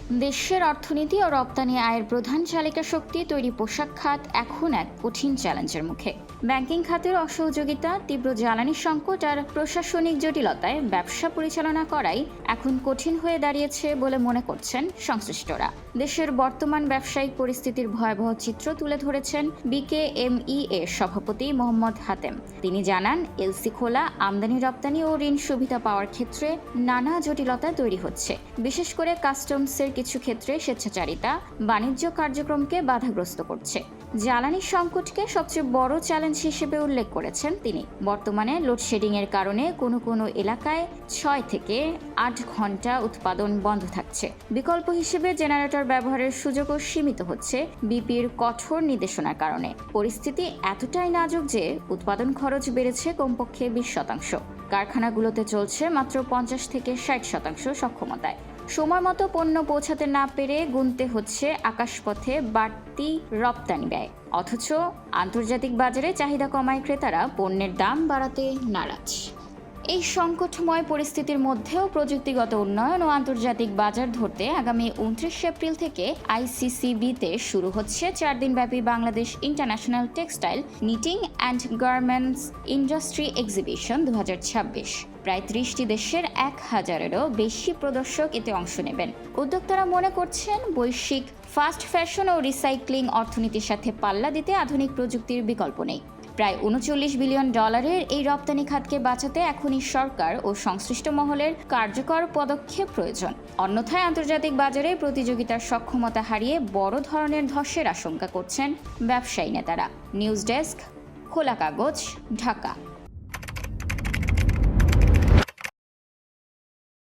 দেশের অর্থনীতি ও রপ্তানি আয়ের প্রধান চালিকা শক্তি তৈরি পোশাক খাত এখন এক কঠিন চ্যালেঞ্জের মুখে। ব্যাংকিং খাতের অসহযোগিতা, তীব্র জ্বালানি সংকট আর প্রশাসনিক জটিলতায় ব্যবসা পরিচালনা করাই এখন কঠিন হয়ে দাঁড়িয়েছে বলে মনে করছেন সংশ্লিষ্টরা। দেশের বর্তমান ব্যবসায়িক পরিস্থিতির ভয়াবহ চিত্র তুলে ধরেছেন বিকেএমইএ সভাপতি মোহাম্মদ হাতেম। তিনি জানান, এলসি খোলা, আমদানি রপ্তানি ও ঋণ সুবিধা পাওয়ার ক্ষেত্রে নানা জটিলতা তৈরি হচ্ছে। বিশেষ করে কাস্টমসের কিছু ক্ষেত্রে স্বেচ্ছাচারিতা বাণিজ্য কার্যক্রমকে বাধাগ্রস্ত করছে। জ্বালানি সংকটকে সবচেয়ে বড় চ্যালেঞ্জ হিসেবে উল্লেখ করেছেন তিনি। বর্তমানে লোডশেডিং এর কারণে কোনো কোনো এলাকায় 6 থেকে 8 ঘন্টা উৎপাদন বন্ধ থাকছে। বিকল্প হিসেবে জেনারেটর ব্যবহারের সুযোগও সীমিত হচ্ছে বিপির কঠোর নির্দেশনার কারণে। পরিস্থিতি এতটাই নাজুক যে উৎপাদন খরচ বেড়েছে কমপক্ষে 20%। কারখানাগুলোতে চলছে মাত্র 50 থেকে 60% সক্ষমতায়। সময় মতো পণ্য পৌঁছাতে না পেরে গুনতে হচ্ছে আকাশপথে বাড়তি রপ্তানি ব্যয়। অথচ আন্তর্জাতিক বাজারে চাহিদা কমায় ক্রেতারা পণ্যের দাম বাড়াতে নারাজ। এই সংকটময় পরিস্থিতির মধ্যেও প্রযুক্তিগত উন্নয়ন ও আন্তর্জাতিক বাজার ধরতে আগামী 29 এপ্রিল থেকে আইসিসিবিতে শুরু হচ্ছে 4 দিনব্যাপী Bangladesh international textile, knitting and garments industry exhibition 2026। প্রায় 30টি দেশের 1000-এরও বেশি প্রদর্শক এতে অংশ নেবেন। উদ্যোক্তারা মনে করছেন, বৈশ্বিক ফাস্ট ফ্যাশন ও রিসাইক্লিং অর্থনীতির সাথে পাল্লা দিতে আধুনিক প্রযুক্তির বিকল্প নেই। প্রায় $39 বিলিয়ন এই রপ্তানি খাতকে বাঁচাতে এখনই সরকার ও সংশ্লিষ্ট মহলের কার্যকর পদক্ষেপ প্রয়োজন। অন্যথায় আন্তর্জাতিক বাজারে প্রতিযোগিতার সক্ষমতা হারিয়ে বড় ধরনের ধসের আশঙ্কা করছেন ব্যবসায়ী নেতারা। নিউজ ডেস্ক, খোলা কাগজ, ঢাকা।